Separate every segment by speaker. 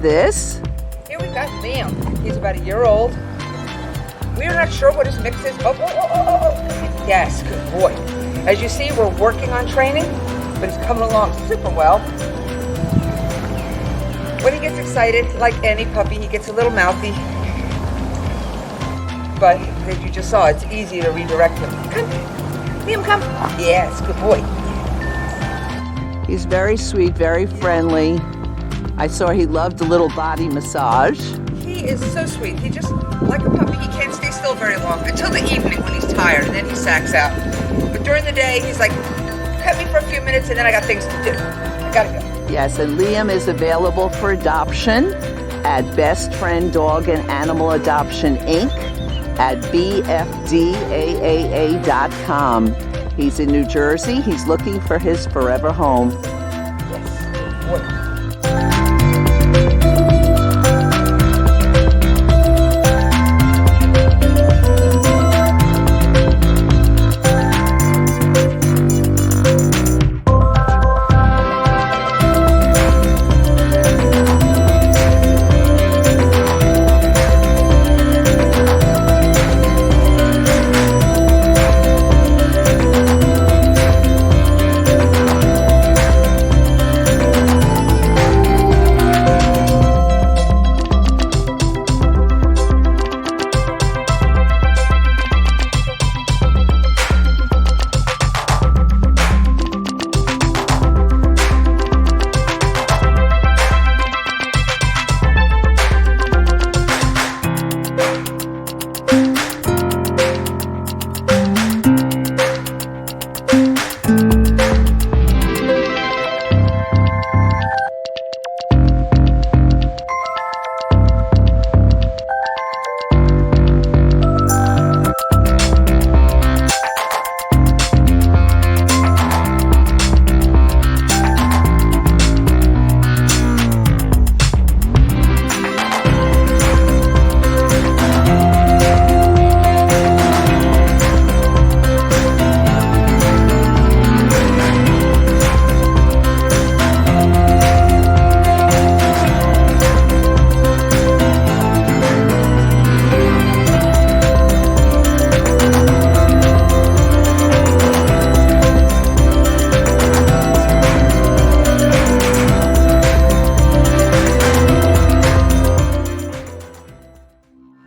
Speaker 1: this?
Speaker 2: Here we got Liam. He's about a year old. We're not sure what his mix is. Oh. Yes, good boy. As you see, we're working on training, but he's coming along super well. When he gets excited, like any puppy, he gets a little mouthy. But as you just saw, it's easy to redirect him. Come, Liam, come. Yes, good boy.
Speaker 1: He's very sweet, very friendly. I saw he loved a little body massage.
Speaker 2: He is so sweet. He just, like a puppy, he can't stay still very long until the evening when he's tired, and then he sacks out. But during the day, he's like, cut me for a few minutes, and then I got things to do. I gotta go.
Speaker 1: Yes, and Liam is available for adoption at Best Friend Dog and Animal Adoption Inc. at bfdaaa.com. He's in New Jersey. He's looking for his forever home.
Speaker 2: Yes, good boy.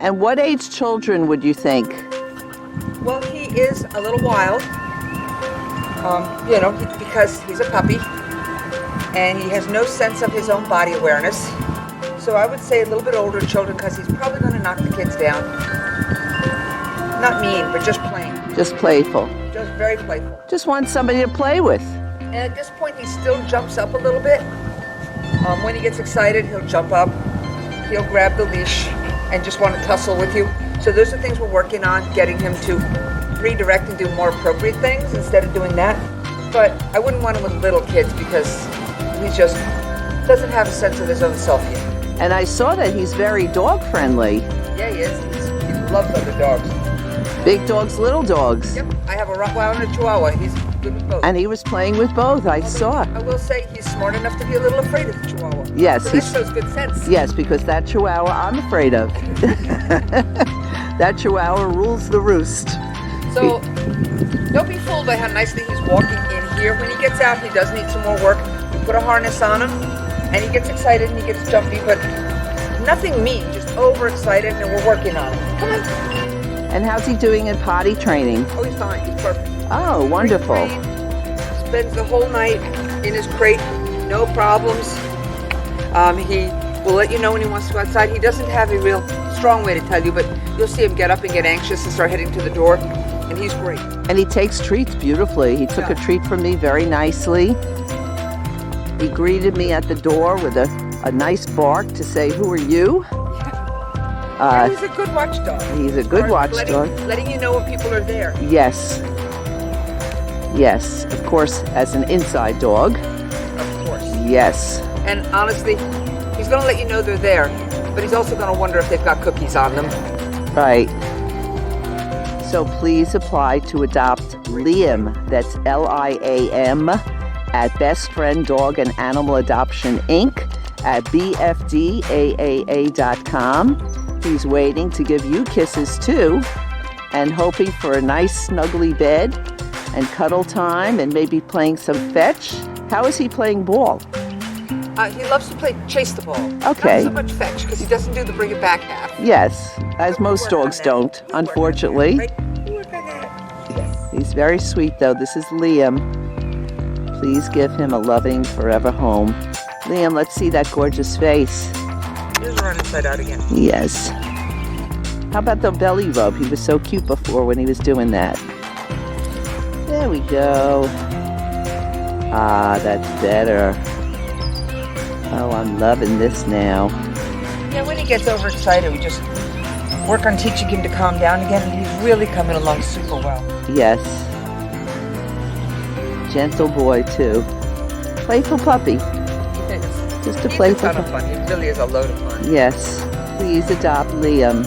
Speaker 1: And what age children would you think?
Speaker 2: Well, he is a little wild, because he's a puppy, and he has no sense of his own body awareness. So I would say a little bit older children, because he's probably going to knock the kids down. Not mean, but just plain.
Speaker 1: Just playful.
Speaker 2: Just very playful.
Speaker 1: Just wants somebody to play with.
Speaker 2: And at this point, he still jumps up a little bit. When he gets excited, he'll jump up. He'll grab the leash and just want to tussle with you. So those are things we're working on, getting him to redirect and do more appropriate things instead of doing that. But I wouldn't want him with little kids because he just doesn't have a sense of his own self yet.
Speaker 1: And I saw that he's very dog friendly.
Speaker 2: Yeah, he is. He loves other dogs.
Speaker 1: Big dogs, little dogs.
Speaker 2: Yep, I have a Rottweiler and a Chihuahua. He's good with both.
Speaker 1: And he was playing with both, I saw.
Speaker 2: I will say he's smart enough to be a little afraid of the Chihuahua.
Speaker 1: Yes,
Speaker 2: so that shows good sense.
Speaker 1: Yes, because that Chihuahua I'm afraid of. That Chihuahua rules the roost.
Speaker 2: So don't be fooled by how nicely he's walking in here. When he gets out, he does need some more work. We put a harness on him, and he gets excited and he gets jumpy, but nothing mean, just overexcited, and we're working on it. Come on.
Speaker 1: And how's he doing in potty training?
Speaker 2: Oh, he's fine. He's perfect.
Speaker 1: Oh, wonderful.
Speaker 2: Spends the whole night in his crate, no problems. He will let you know when he wants to go outside. He doesn't have a real strong way to tell you, but you'll see him get up and get anxious and start heading to the door, and he's great.
Speaker 1: And he takes treats beautifully. He took a treat from me very nicely. He greeted me at the door with a nice bark to say, "Who are you?"
Speaker 2: Yeah, he's a good watchdog.
Speaker 1: He's a good watchdog.
Speaker 2: Letting you know when people are there.
Speaker 1: Yes. Yes, of course, as an inside dog.
Speaker 2: Of course.
Speaker 1: Yes.
Speaker 2: And honestly, he's going to let you know they're there, but he's also going to wonder if they've got cookies on them.
Speaker 1: Right. So please apply to adopt Liam, that's Liam, at Best Friend Dog and Animal Adoption Inc. at bfdaaa.com. He's waiting to give you kisses too, and hoping for a nice snuggly bed and cuddle time and maybe playing some fetch. How is he playing ball?
Speaker 2: He loves to play chase the ball.
Speaker 1: Okay.
Speaker 2: Not so much fetch because he doesn't do the bring it back half.
Speaker 1: Yes, as most dogs don't, unfortunately. He's very sweet though. This is Liam. Please give him a loving forever home. Liam, let's see that gorgeous face.
Speaker 2: Just run inside out again.
Speaker 1: Yes. How about the belly rub? He was so cute before when he was doing that. There we go. Ah, that's better. Oh, I'm loving this now.
Speaker 2: Yeah, when he gets overexcited, we just work on teaching him to calm down again, and he's really coming along super well.
Speaker 1: Yes. Gentle boy, too. Playful puppy. Just a
Speaker 2: He's
Speaker 1: playful
Speaker 2: a ton of fun. He really is a load of fun.
Speaker 1: Yes. Please adopt Liam.